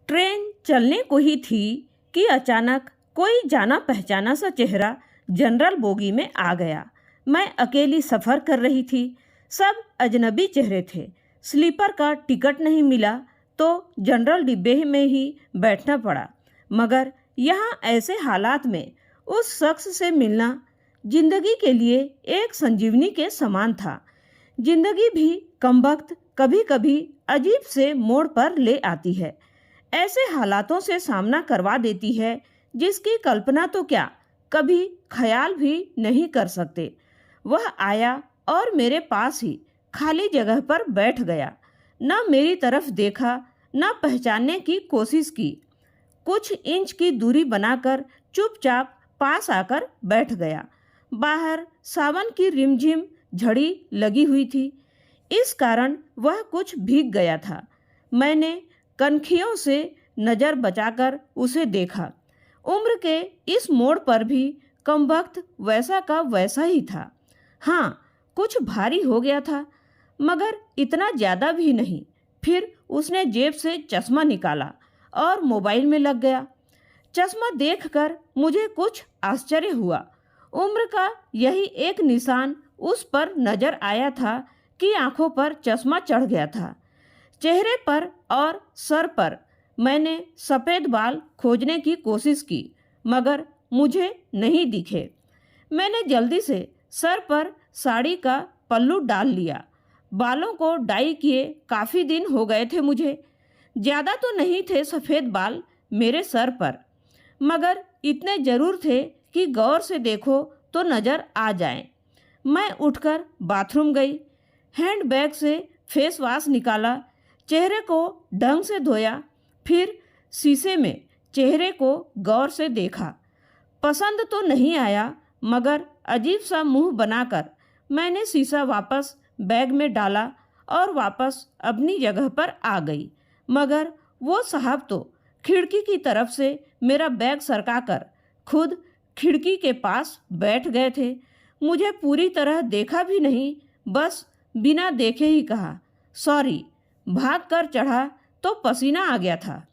Train चलने को ही थी कि अचानक कोई जाना पहचाना सा चेहरा जनरल बोगी में आ गया। मैं अकेली सफ़र कर रही थी। सब अजनबी चेहरे थे। स्लीपर का टिकट नहीं मिला तो जनरल डिब्बे में ही बैठना पड़ा। मगर यहाँ ऐसे हालात में उस शख्स से मिलना जिंदगी के लिए एक संजीवनी के समान था। जिंदगी भी कमबख्त कभी कभी अजीब से मोड़ पर ले आती है। ऐसे हालातों से सामना करवा देती है जिसकी कल्पना तो क्या कभी ख्याल भी नहीं कर सकते। वह आया और मेरे पास ही खाली जगह पर बैठ गया। न मेरी तरफ देखा, न पहचानने की कोशिश की। कुछ इंच की दूरी बनाकर चुपचाप पास आकर बैठ गया। बाहर सावन की रिमझिम झड़ी लगी हुई थी, इस कारण वह कुछ भीग गया था। मैंने कनखियों से नज़र बचाकर उसे देखा। उम्र के इस मोड़ पर भी कमबख्त वैसा का वैसा ही था। हाँ, कुछ भारी हो गया था, मगर इतना ज़्यादा भी नहीं। फिर उसने जेब से चश्मा निकाला और मोबाइल में लग गया। चश्मा देखकर मुझे कुछ आश्चर्य हुआ। उम्र का यही एक निशान उस पर नजर आया था कि आंखों पर चश्मा चढ़ गया था। चेहरे पर और सर पर मैंने सफ़ेद बाल खोजने की कोशिश की, मगर मुझे नहीं दिखे। मैंने जल्दी से सर पर साड़ी का पल्लू डाल लिया। बालों को डाई किए काफ़ी दिन हो गए थे मुझे। ज़्यादा तो नहीं थे सफ़ेद बाल मेरे सर पर, मगर इतने ज़रूर थे कि गौर से देखो तो नज़र आ जाएं। मैं उठकर बाथरूम गई। हैंडबैग से फेस वॉश निकाला, चेहरे को ढंग से धोया, फिर शीशे में चेहरे को गौर से देखा। पसंद तो नहीं आया, मगर अजीब सा मुंह बनाकर मैंने शीशा वापस बैग में डाला और वापस अपनी जगह पर आ गई। मगर वो साहब तो खिड़की की तरफ से मेरा बैग सरकाकर खुद खिड़की के पास बैठ गए थे। मुझे पूरी तरह देखा भी नहीं, बस बिना देखे ही कहा, सॉरी। भाग कर चढ़ा तो पसीना आ गया था।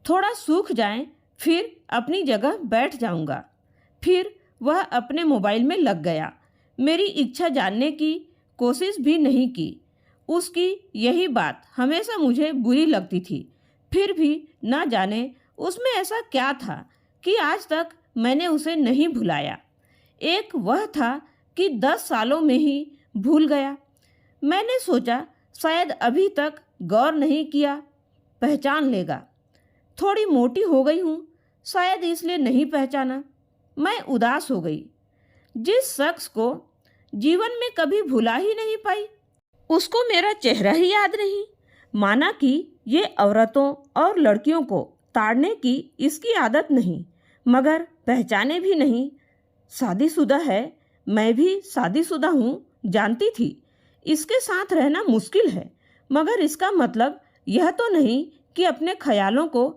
थोड़ा सूख जाए फिर अपनी जगह बैठ जाऊंगा। फिर वह अपने मोबाइल में लग गया। मेरी इच्छा जानने की कोशिश भी नहीं की। उसकी यही बात हमेशा मुझे बुरी लगती थी। फिर भी ना जाने उसमें ऐसा क्या था कि आज तक मैंने उसे नहीं भुलाया। एक वह था कि 10 सालों में ही भूल गया। मैंने सोचा शायद अभी तक गौर नहीं किया, पहचान लेगा। थोड़ी मोटी हो गई हूँ, शायद इसलिए नहीं पहचाना। मैं उदास हो गई। जिस शख्स को जीवन में कभी भुला ही नहीं पाई, उसको मेरा चेहरा ही याद नहीं। माना कि ये औरतों और लड़कियों को ताड़ने की इसकी आदत नहीं, मगर पहचाने भी नहीं। शादीशुदा है, मैं भी शादीशुदा हूँ, जानती थी। इसके साथ रहना मुश्किल है, मगर इसका मतलब यह तो नहीं कि अपने ख्यालों को,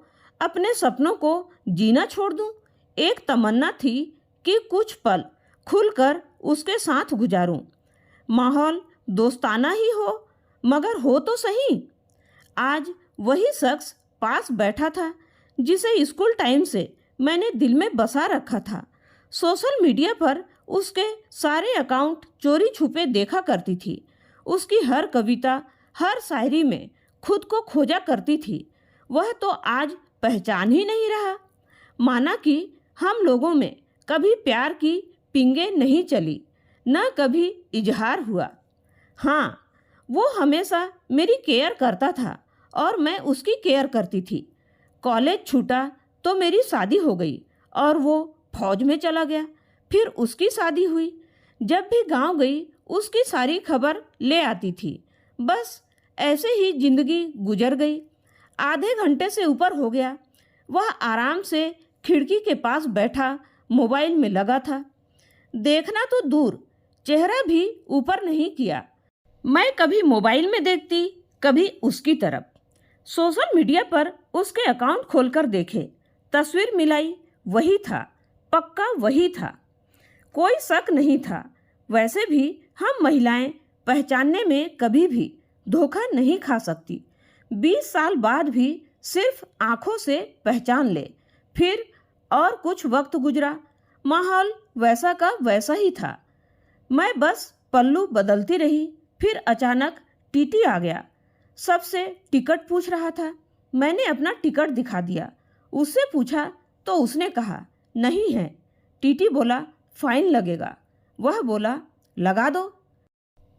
अपने सपनों को जीना छोड़ दूँ। एक तमन्ना थी कि कुछ पल खुलकर उसके साथ गुजारूं। माहौल दोस्ताना ही हो, मगर हो तो सही। आज वही शख्स पास बैठा था जिसे स्कूल टाइम से मैंने दिल में बसा रखा था। सोशल मीडिया पर उसके सारे अकाउंट चोरी छुपे देखा करती थी। उसकी हर कविता, हर शायरी में खुद को खोजा करती थी। वह तो आज पहचान ही नहीं रहा। माना कि हम लोगों में कभी प्यार की पिंगे नहीं चली, न कभी इजहार हुआ। हाँ, वो हमेशा मेरी केयर करता था और मैं उसकी केयर करती थी। कॉलेज छूटा तो मेरी शादी हो गई और वो फौज में चला गया। फिर उसकी शादी हुई। जब भी गांव गई उसकी सारी खबर ले आती थी। बस ऐसे ही जिंदगी गुजर गई। आधे घंटे से ऊपर हो गया। वह आराम से खिड़की के पास बैठा मोबाइल में लगा था। देखना तो दूर, चेहरा भी ऊपर नहीं किया। मैं कभी मोबाइल में देखती, कभी उसकी तरफ। सोशल मीडिया पर उसके अकाउंट खोलकर देखे, तस्वीर मिलाई, वही था, पक्का वही था। कोई शक नहीं था। वैसे भी हम महिलाएं पहचानने में कभी भी धोखा नहीं खा सकती। 20 साल बाद भी सिर्फ आंखों से पहचान ले। फिर और कुछ वक्त गुजरा, माहौल वैसा का वैसा ही था। मैं बस पल्लू बदलती रही। फिर अचानक टीटी आ गया। सबसे टिकट पूछ रहा था। मैंने अपना टिकट दिखा दिया। उससे पूछा तो उसने कहा नहीं है। टीटी बोला फाइन लगेगा। वह बोला लगा दो।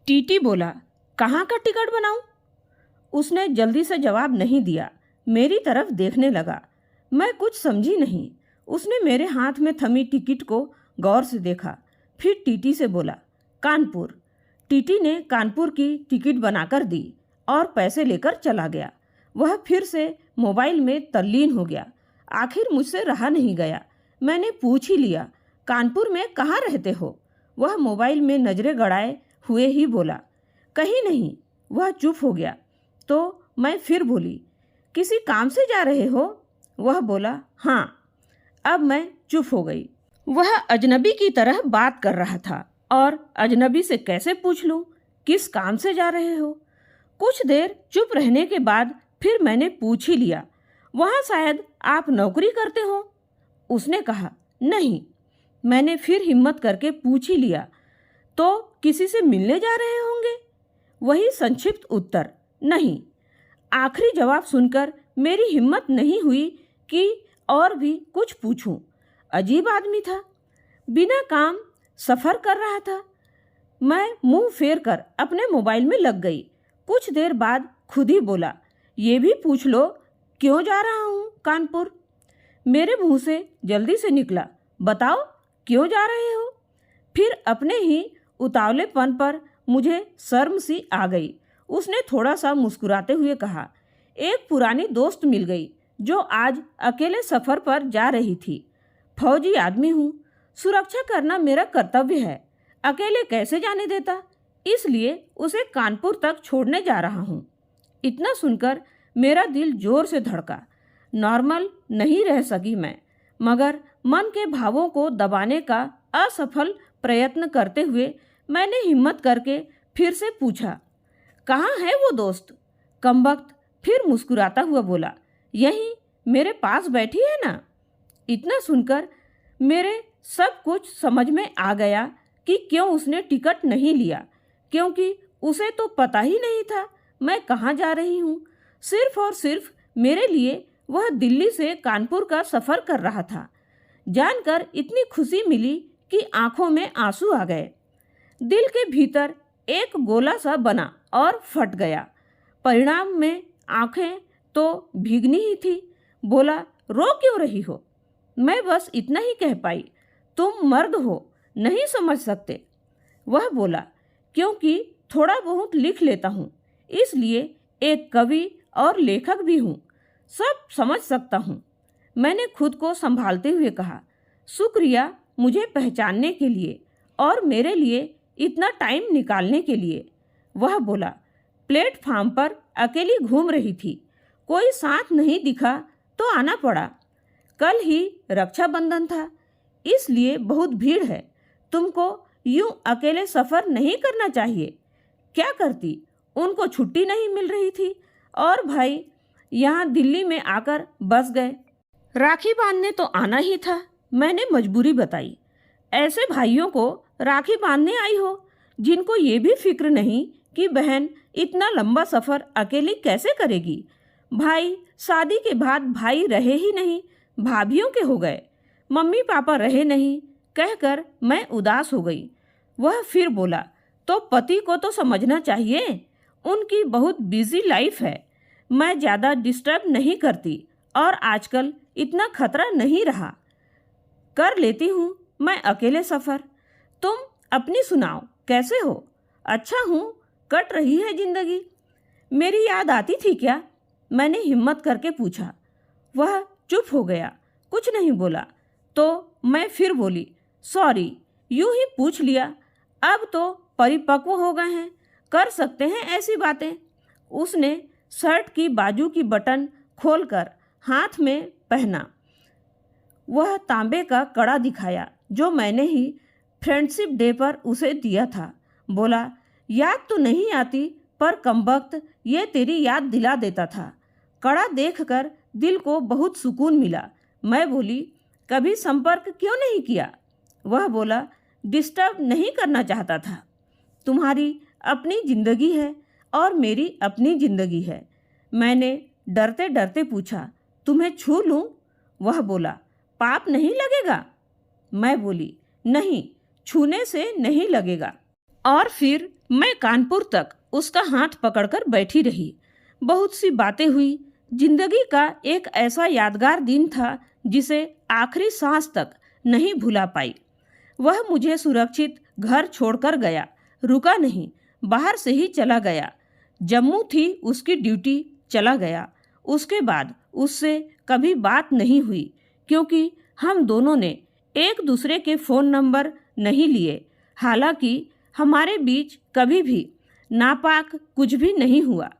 टीटी बोला कहाँ का टिकट बनाऊं? उसने जल्दी से जवाब नहीं दिया। मेरी तरफ देखने लगा। मैं कुछ समझी नहीं। उसने मेरे हाथ में थमी टिकट को गौर से देखा। फिर टीटी से बोला कानपुर। टीटी ने कानपुर की टिकट बनाकर दी और पैसे लेकर चला गया। वह फिर से मोबाइल में तल्लीन हो गया। आखिर मुझसे रहा नहीं गया। मैंने पूछ ही लिया कानपुर में कहाँ रहते हो? वह मोबाइल में नजरें गड़ाए हुए ही बोला कहीं नहीं। वह चुप हो गया तो मैं फिर बोली किसी काम से जा रहे हो? वह बोला हाँ। अब मैं चुप हो गई। वह अजनबी की तरह बात कर रहा था और अजनबी से कैसे पूछ लूं किस काम से जा रहे हो? कुछ देर चुप रहने के बाद फिर मैंने पूछ ही लिया वहाँ शायद आप नौकरी करते हो? उसने कहा नहीं। मैंने फिर हिम्मत करके पूछ ही लिया तो किसी से मिलने जा रहे होंगे? वही संक्षिप्त उत्तर नहीं। आखिरी जवाब सुनकर मेरी हिम्मत नहीं हुई कि और भी कुछ पूछूं। अजीब आदमी था। बिना काम सफ़र कर रहा था। मैं मुंह फेर कर अपने मोबाइल में लग गई। कुछ देर बाद खुद ही बोला ये भी पूछ लो क्यों जा रहा हूँ कानपुर? मेरे मुंह से जल्दी से निकला बताओ क्यों जा रहे हो? फिर अपने ही उतावलेपन पर मुझे शर्म सी आ गई। उसने थोड़ा सा मुस्कुराते हुए कहा एक पुरानी दोस्त मिल गई जो आज अकेले सफ़र पर जा रही थी। फौजी आदमी हूँ। सुरक्षा करना मेरा कर्तव्य है। अकेले कैसे जाने देता? इसलिए उसे कानपुर तक छोड़ने जा रहा हूँ। इतना सुनकर मेरा दिल जोर से धड़का। नॉर्मल नहीं रह सकी मैं, मगर मन के भावों को दबाने का असफल प्रयत्न करते हुए मैंने हिम्मत करके फिर से पूछा कहाँ है वो दोस्त? कमबख्त फिर मुस्कुराता हुआ बोला यहीं मेरे पास बैठी है ना। इतना सुनकर मेरे सब कुछ समझ में आ गया कि क्यों उसने टिकट नहीं लिया, क्योंकि उसे तो पता ही नहीं था मैं कहाँ जा रही हूँ। सिर्फ और सिर्फ मेरे लिए वह दिल्ली से कानपुर का सफ़र कर रहा था। जानकर इतनी खुशी मिली कि आंखों में आंसू आ गए। दिल के भीतर एक गोला सा बना और फट गया। परिणाम में आंखें तो भीगनी ही थी। बोला रो क्यों रही हो? मैं बस इतना ही कह पाई तुम मर्द हो, नहीं समझ सकते। वह बोला क्योंकि थोड़ा बहुत लिख लेता हूँ, इसलिए एक कवि और लेखक भी हूँ, सब समझ सकता हूँ। मैंने खुद को संभालते हुए कहा शुक्रिया मुझे पहचानने के लिए और मेरे लिए इतना टाइम निकालने के लिए। वह बोला प्लेटफार्म पर अकेली घूम रही थी, कोई साथ नहीं दिखा तो आना पड़ा। कल ही रक्षाबंधन था, इसलिए बहुत भीड़ है। तुमको यूं अकेले सफ़र नहीं करना चाहिए। क्या करती? उनको छुट्टी नहीं मिल रही थी और भाई यहाँ दिल्ली में आकर बस गए। राखी बांधने तो आना ही था। मैंने मजबूरी बताई। ऐसे भाइयों को राखी बांधने आई हो जिनको ये भी फिक्र नहीं कि बहन इतना लंबा सफ़र अकेली कैसे करेगी। भाई शादी के बाद भाई रहे ही नहीं, भाभियों के हो गए। मम्मी पापा रहे नहीं कहकर मैं उदास हो गई। वह फिर बोला तो पति को तो समझना चाहिए, उनकी बहुत बिजी लाइफ है। मैं ज़्यादा डिस्टर्ब नहीं करती और आजकल इतना खतरा नहीं रहा, कर लेती हूँ मैं अकेले सफ़र। तुम अपनी सुनाओ, कैसे हो? अच्छा हूँ, कट रही है ज़िंदगी। मेरी याद आती थी क्या? मैंने हिम्मत करके पूछा। वह चुप हो गया, कुछ नहीं बोला। तो मैं फिर बोली सॉरी, यूं ही पूछ लिया। अब तो परिपक्व हो गए हैं, कर सकते हैं ऐसी बातें। उसने शर्ट की बाजू की बटन खोलकर हाथ में पहना। वह तांबे का कड़ा दिखाया जो मैंने ही फ्रेंडशिप डे पर उसे दिया था। बोला याद तो नहीं आती पर कमबख्त ये तेरी याद दिला देता था। कड़ा देखकर दिल को बहुत सुकून मिला। मैं बोली, कभी संपर्क क्यों नहीं किया? वह बोला, डिस्टर्ब नहीं करना चाहता था। तुम्हारी अपनी जिंदगी है और मेरी अपनी जिंदगी है। मैंने डरते डरते पूछा, तुम्हें छू लूं? वह बोला, पाप नहीं लगेगा? मैं बोली, नहीं, छूने से नहीं लगेगा। और फिर मैं कानपुर तक उसका हाथ पकड़कर बैठी रही। बहुत सी बातें हुई। जिंदगी का एक ऐसा यादगार दिन था जिसे आखिरी सांस तक नहीं भुला पाई। वह मुझे सुरक्षित घर छोड़कर गया, रुका नहीं, बाहर से ही चला गया। जम्मू थी उसकी ड्यूटी, चला गया। उसके बाद उससे कभी बात नहीं हुई, क्योंकि हम दोनों ने एक दूसरे के फ़ोन नंबर नहीं लिए। हालांकि हमारे बीच कभी भी नापाक कुछ भी नहीं हुआ।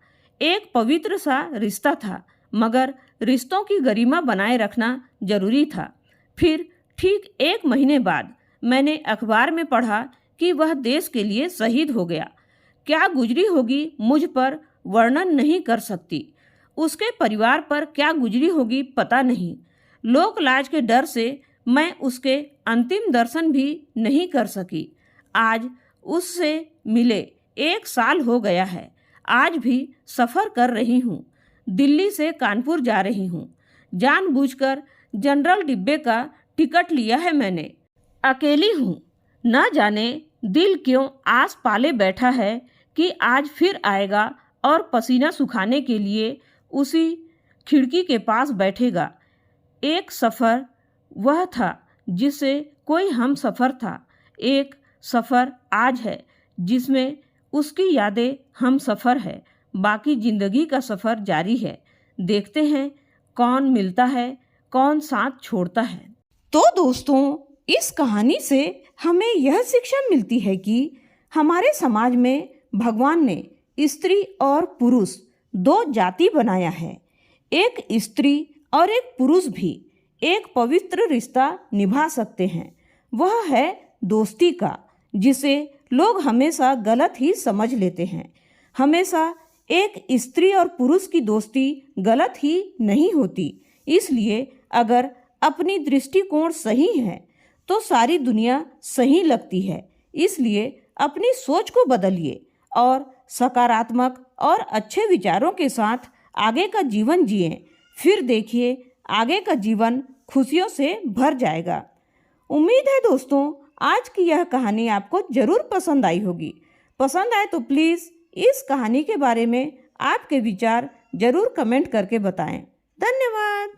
एक पवित्र सा रिश्ता था, मगर रिश्तों की गरिमा बनाए रखना जरूरी था। फिर ठीक 1 महीने बाद मैंने अखबार में पढ़ा कि वह देश के लिए शहीद हो गया। क्या गुजरी होगी मुझ पर वर्णन नहीं कर सकती। उसके परिवार पर क्या गुजरी होगी पता नहीं। लोक लाज के डर से मैं उसके अंतिम दर्शन भी नहीं कर सकी। आज उससे मिले 1 साल हो गया है। आज भी सफ़र कर रही हूँ। दिल्ली से कानपुर जा रही हूँ। जानबूझकर जनरल डिब्बे का टिकट लिया है मैंने। अकेली हूँ। न जाने दिल क्यों आस पाले बैठा है कि आज फिर आएगा और पसीना सुखाने के लिए उसी खिड़की के पास बैठेगा। एक सफ़र वह था जिससे कोई हम सफ़र था। एक सफ़र आज है जिसमें उसकी यादें हम सफ़र है। बाकी ज़िंदगी का सफ़र जारी है। देखते हैं कौन मिलता है, कौन साथ छोड़ता है। तो दोस्तों, इस कहानी से हमें यह शिक्षा मिलती है कि हमारे समाज में भगवान ने स्त्री और पुरुष 2 जाति बनाया है। एक स्त्री और एक पुरुष भी एक पवित्र रिश्ता निभा सकते हैं। वह है दोस्ती का, जिसे लोग हमेशा गलत ही समझ लेते हैं। हमेशा एक स्त्री और पुरुष की दोस्ती गलत ही नहीं होती। इसलिए अगर अपनी दृष्टिकोण सही है तो सारी दुनिया सही लगती है। इसलिए अपनी सोच को बदलिए और सकारात्मक और अच्छे विचारों के साथ आगे का जीवन जिएं। फिर देखिए आगे का जीवन खुशियों से भर जाएगा। उम्मीद है दोस्तों, आज की यह कहानी आपको ज़रूर पसंद आई होगी। पसंद आए तो प्लीज़ इस कहानी के बारे में आपके विचार ज़रूर कमेंट करके बताएं। धन्यवाद।